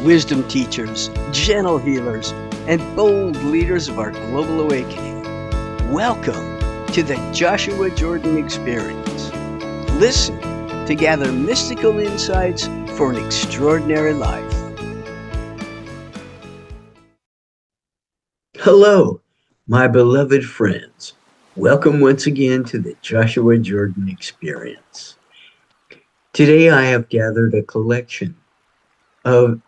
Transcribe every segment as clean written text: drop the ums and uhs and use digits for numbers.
wisdom teachers, gentle healers, and bold leaders of our global awakening. Welcome to the Joshua Jordan Experience. Listen to gather mystical insights for an extraordinary life. Hello, my beloved friends. Welcome once again to the Joshua Jordan Experience. Today I have gathered a collection of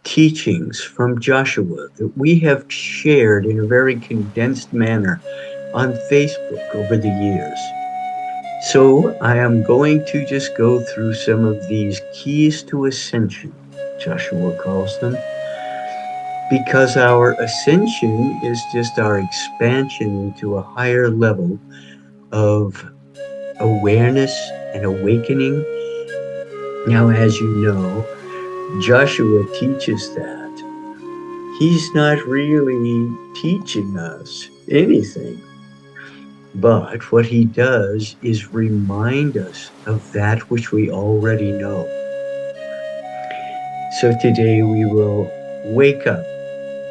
teachings from Joshua that we have shared in a very condensed manner on Facebook over the years. So I am going to just go through some of these keys to ascension, Joshua calls them, because our ascension is just our expansion into a higher level of awareness and awakening. Now, as you know, Joshua teaches that he's not really teaching us anything, but what he does is remind us of that which we already know. So today we will wake up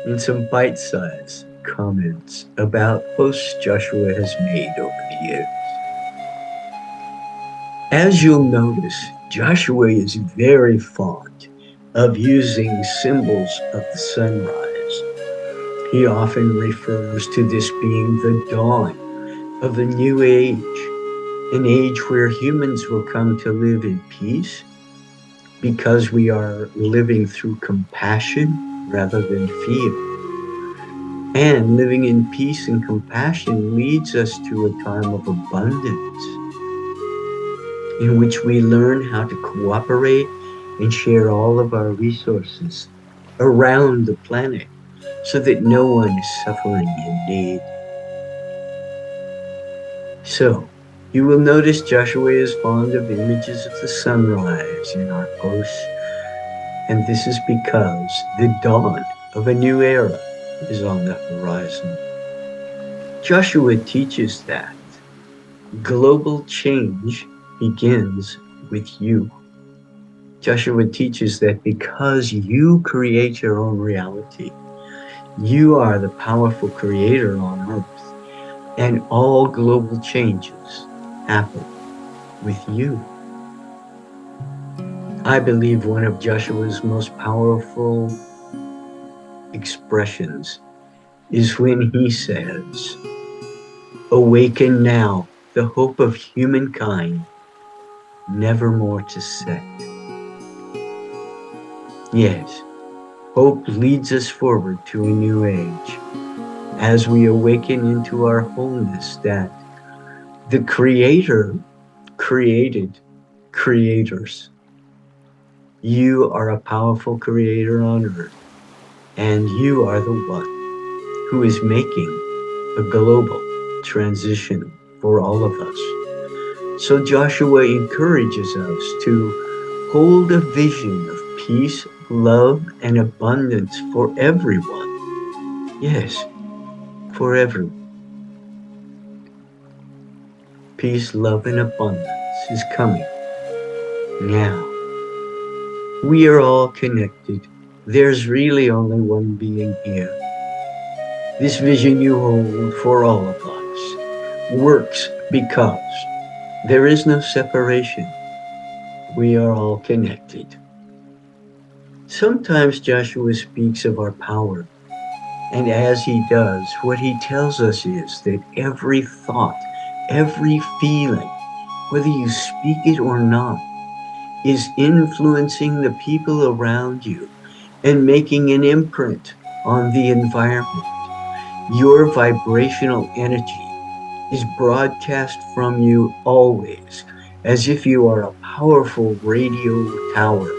in some bite-sized comments about posts Joshua has made over the years. As you'll notice, Joshua is very fond of using symbols of the sunrise. He often refers to this being the dawn of a new age, an age where humans will come to live in peace because we are living through compassion rather than fear. And living in peace and compassion leads us to a time of abundance in which we learn how to cooperate and share all of our resources around the planet so that no one is suffering in need. So, you will notice Joshua is fond of images of the sunrise in our posts, and this is because the dawn of a new era is on the horizon. Joshua teaches that global change begins with you. Joshua teaches that because you create your own reality, you are the powerful creator on earth, and all global changes happen with you. I believe one of Joshua's most powerful expressions is when he says, "Awaken now, the hope of humankind, never more to set." Yes, hope leads us forward to a new age as we awaken into our wholeness that the Creator created creators. You are a powerful creator on earth, and you are the one who is making a global transition for all of us. So Joshua encourages us to hold a vision of peace, love, and abundance for everyone. Yes, for everyone. Peace, love, and abundance is coming now. We are all connected. There's really only one being here. This vision you hold for all of us works because there is no separation. We are all connected. Sometimes Joshua speaks of our power, and as he does, what he tells us is that every thought, every feeling, whether you speak it or not, is influencing the people around you and making an imprint on the environment. Your vibrational energy is broadcast from you always, as if you are a powerful radio tower,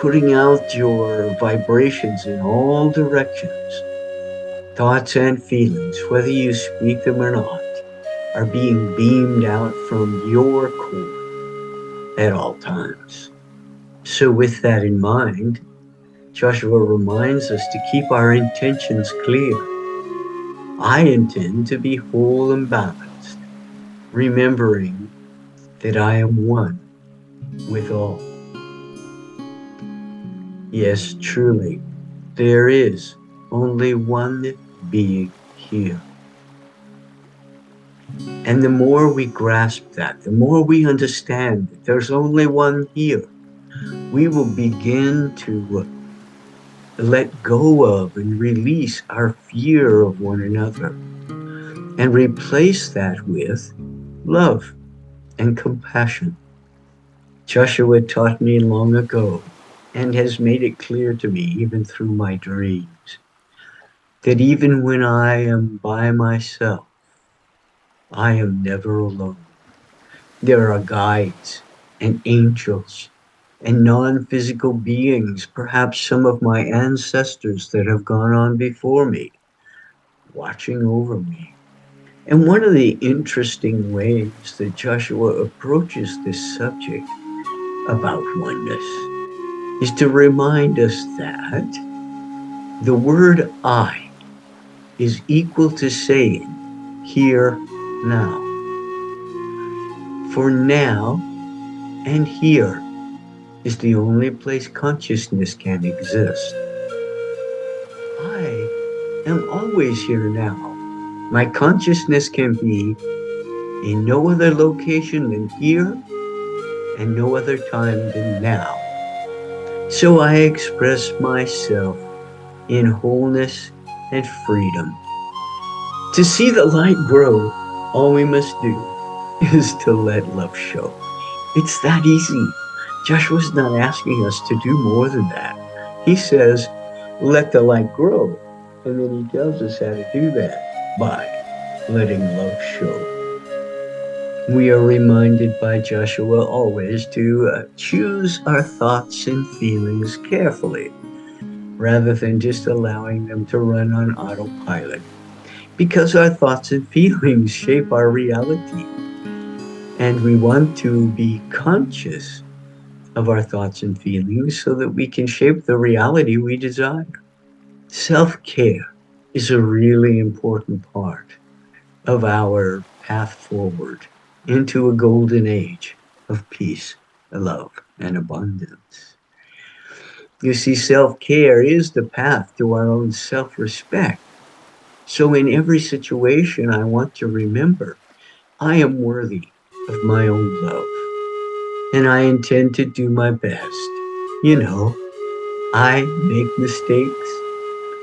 putting out your vibrations in all directions. Thoughts and feelings, whether you speak them or not, are being beamed out from your core at all times. So with that in mind, Joshua reminds us to keep our intentions clear. I intend to be whole and balanced, remembering that I am one with all. Yes, truly, there is only one being here. And the more we grasp that, the more we understand that there's only one here, we will begin to let go of and release our fear of one another and replace that with love and compassion. Joshua taught me long ago and has made it clear to me, even through my dreams, that even when I am by myself, I am never alone. There are guides and angels and non-physical beings, perhaps some of my ancestors that have gone on before me, watching over me. And one of the interesting ways that Joshua approaches this subject about oneness is to remind us that the word I is equal to saying here, now. For now and here is the only place consciousness can exist. I am always here now. My consciousness can be in no other location than here and no other time than now. So I express myself in wholeness and freedom. To see the light grow, all we must do is to let love show. It's that easy. Joshua's not asking us to do more than that. He says, let the light grow. And then he tells us how to do that by letting love show. We are reminded by Joshua always to choose our thoughts and feelings carefully, rather than just allowing them to run on autopilot. Because our thoughts and feelings shape our reality. And we want to be conscious of our thoughts and feelings so that we can shape the reality we desire. Self-care is a really important part of our path forward into a golden age of peace, love, and abundance. You see, self-care is the path to our own self-respect. So in every situation, I want to remember I am worthy of my own love, and I intend to do my best. You know, I make mistakes.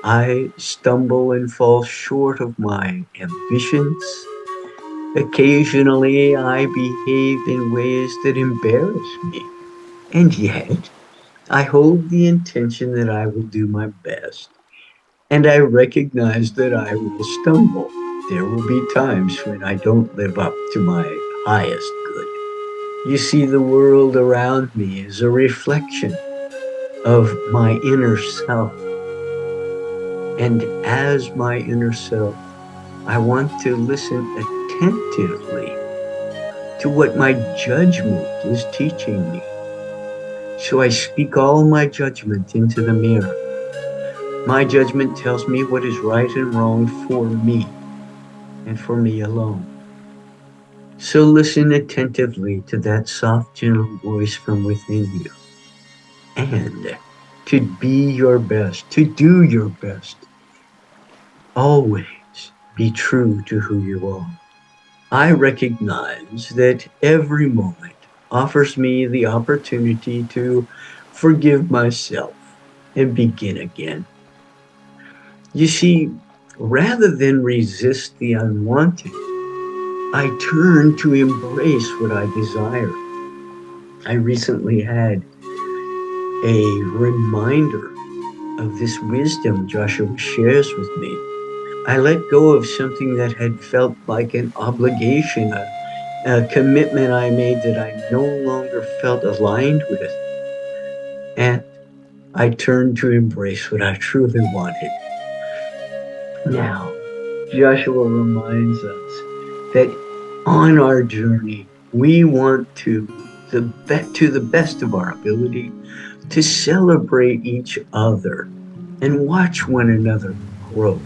I stumble and fall short of my ambitions. Occasionally, I behave in ways that embarrass me. And yet, I hold the intention that I will do my best. And I recognize that I will stumble. There will be times when I don't live up to my highest good. You see, the world around me is a reflection of my inner self. And as my inner self, I want to listen attentively to what my judgment is teaching me. So I speak all my judgment into the mirror. My judgment tells me what is right and wrong for me and for me alone. So listen attentively to that soft, gentle voice from within you. And to be your best, to do your best. Always be true to who you are. I recognize that every moment offers me the opportunity to forgive myself and begin again. You see, rather than resist the unwanted, I turn to embrace what I desire. I recently had a reminder of this wisdom Joshua shares with me. I let go of something that had felt like an obligation, a commitment I made that I no longer felt aligned with. And I turned to embrace what I truly wanted. Now, Joshua reminds us that on our journey, we want to the best of our ability, to celebrate each other and watch one another grow.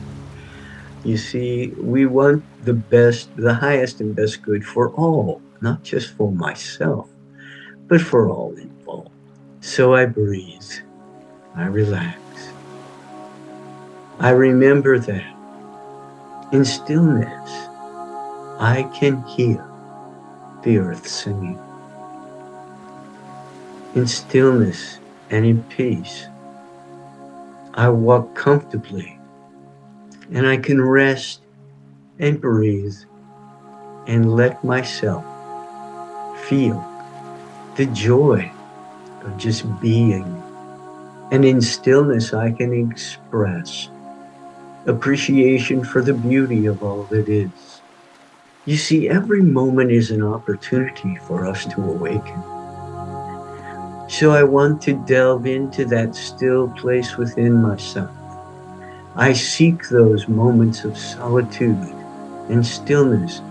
You see, we want the best, the highest and best good for all, not just for myself, but for all involved. So I breathe, I relax. I remember that in stillness, I can hear the earth singing. In stillness and in peace, I walk comfortably and I can rest and breathe and let myself feel the joy of just being. And in stillness, I can express appreciation for the beauty of all that is. You see, every moment is an opportunity for us to awaken. So I want to delve into that still place within myself. I seek those moments of solitude and stillness.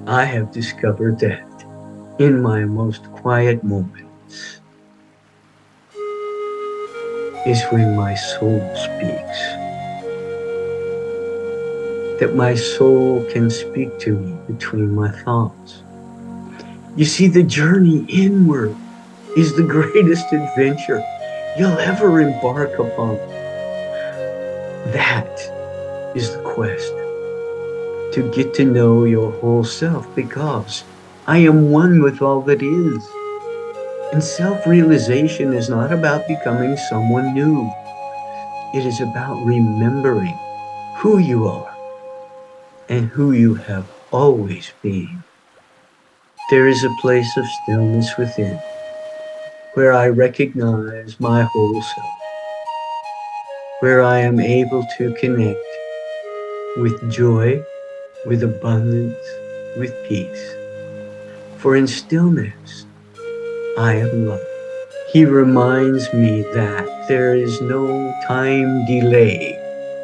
I have discovered that in my most quiet moments is when my soul speaks. That my soul can speak to me between my thoughts. You see, the journey inward is the greatest adventure you'll ever embark upon. That is the quest to get to know your whole self, because I am one with all that is. And self-realization is not about becoming someone new. It is about remembering who you are and who you have always been. There is a place of stillness within where I recognize my whole self, where I am able to connect with joy, with abundance, with peace. For in stillness, I am love. He reminds me that there is no time delay.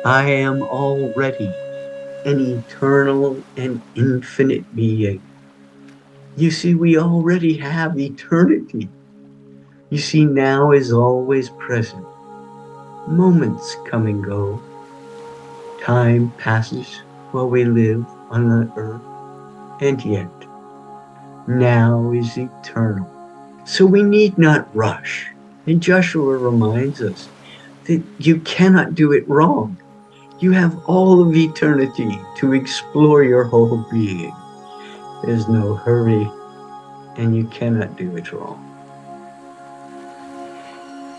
I am already an eternal and infinite being. You see, we already have eternity. You see, now is always present. Moments come and go. Time passes while we live on the earth, and yet now is eternal. So we need not rush. And Joshua reminds us that you cannot do it wrong. You have all of eternity to explore your whole being. There's no hurry, and you cannot do it wrong.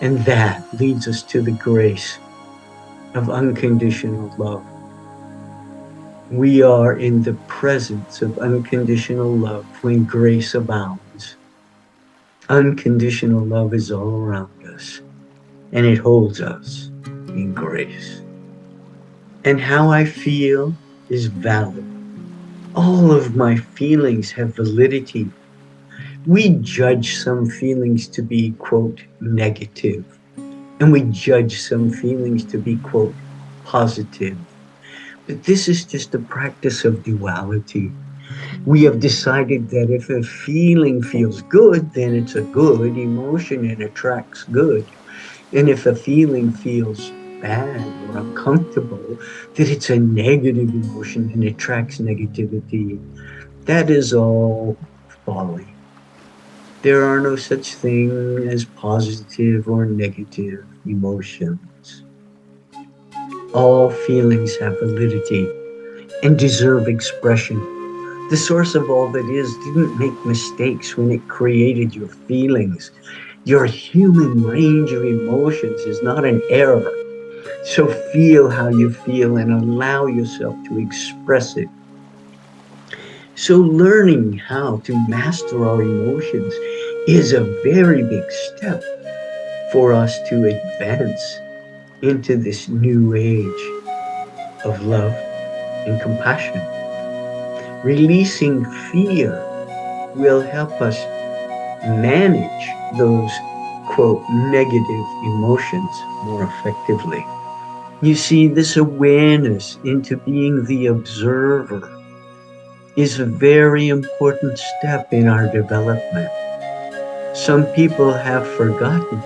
And that leads us to the grace of unconditional love. We are in the presence of unconditional love when grace abounds. Unconditional love is all around us, and it holds us in grace. And how I feel is valid. All of my feelings have validity. We judge some feelings to be, quote, negative, and we judge some feelings to be, quote, positive. But this is just a practice of duality. We have decided that if a feeling feels good, then it's a good emotion and attracts good. And if a feeling feels bad or uncomfortable, that it's a negative emotion and attracts negativity. That is all folly. There are no such thing as positive or negative emotions. All feelings have validity and deserve expression. The source of all that is didn't make mistakes when it created your feelings. Your human range of emotions is not an error. So feel how you feel and allow yourself to express it. So learning how to master our emotions is a very big step for us to advance into this new age of love and compassion. Releasing fear will help us manage those, quote, negative emotions more effectively. You see, this awareness into being the observer is a very important step in our development. Some people have forgotten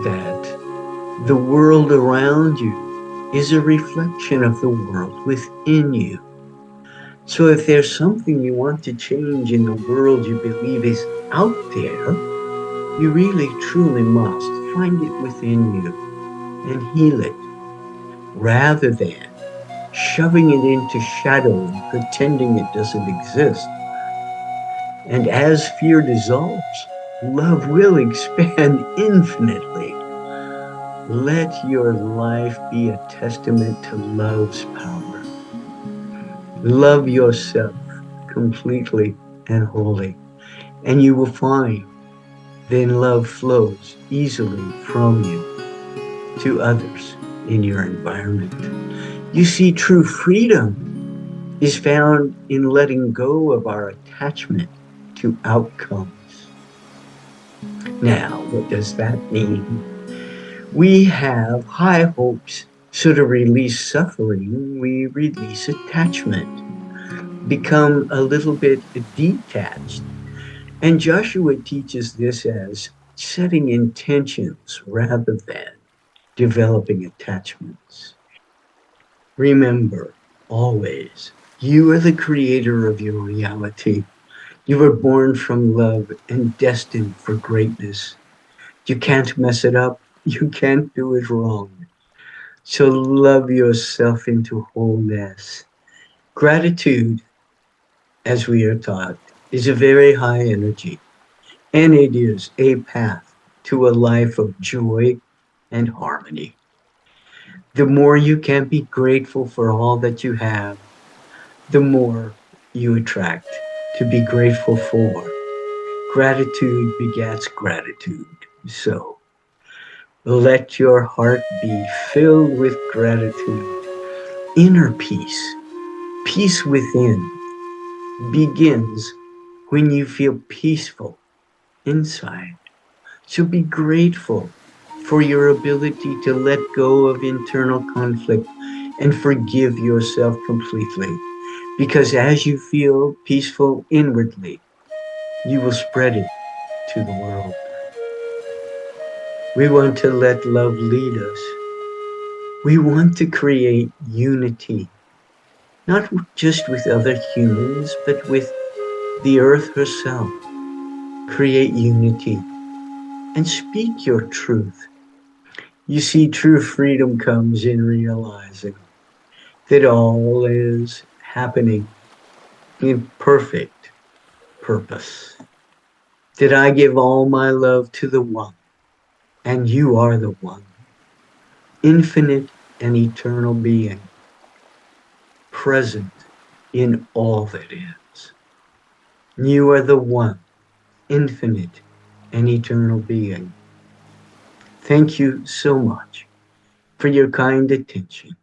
that the world around you is a reflection of the world within you. So if there's something you want to change in the world you believe is out there, you really truly must find it within you and heal it, rather than shoving it into shadow and pretending it doesn't exist. And as fear dissolves, love will expand infinitely. Let your life be a testament to love's power. Love yourself completely and wholly, and you will find then love flows easily from you to others in your environment. You see, true freedom is found in letting go of our attachment to outcomes. Now, what does that mean? We have high hopes, so to release suffering, we release attachment, become a little bit detached. And Joshua teaches this as setting intentions rather than developing attachments. Remember, always, you are the creator of your reality. You were born from love and destined for greatness. You can't mess it up. You can't do it wrong. So love yourself into wholeness. Gratitude, as we are taught, is a very high energy, and it is a path to a life of joy and harmony. The more you can be grateful for all that you have, the more you attract to be grateful for. Gratitude begets gratitude. So let your heart be filled with gratitude. Inner peace, peace within, begins when you feel peaceful inside. So be grateful for your ability to let go of internal conflict and forgive yourself completely. Because as you feel peaceful inwardly, you will spread it to the world. We want to let love lead us. We want to create unity, not just with other humans, but with the earth herself. Create unity and speak your truth. You see, true freedom comes in realizing that all is happening in perfect purpose. That I give all my love to the one, and you are the one, infinite and eternal being, present in all that is. You are the one, infinite and eternal being. Thank you so much for your kind attention.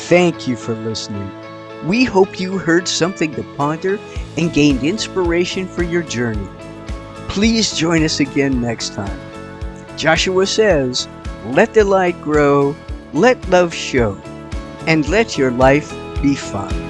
Thank you for listening. We hope you heard something to ponder and gained inspiration for your journey. Please join us again next time. Joshua says, let the light grow, let love show, and let your life be fun.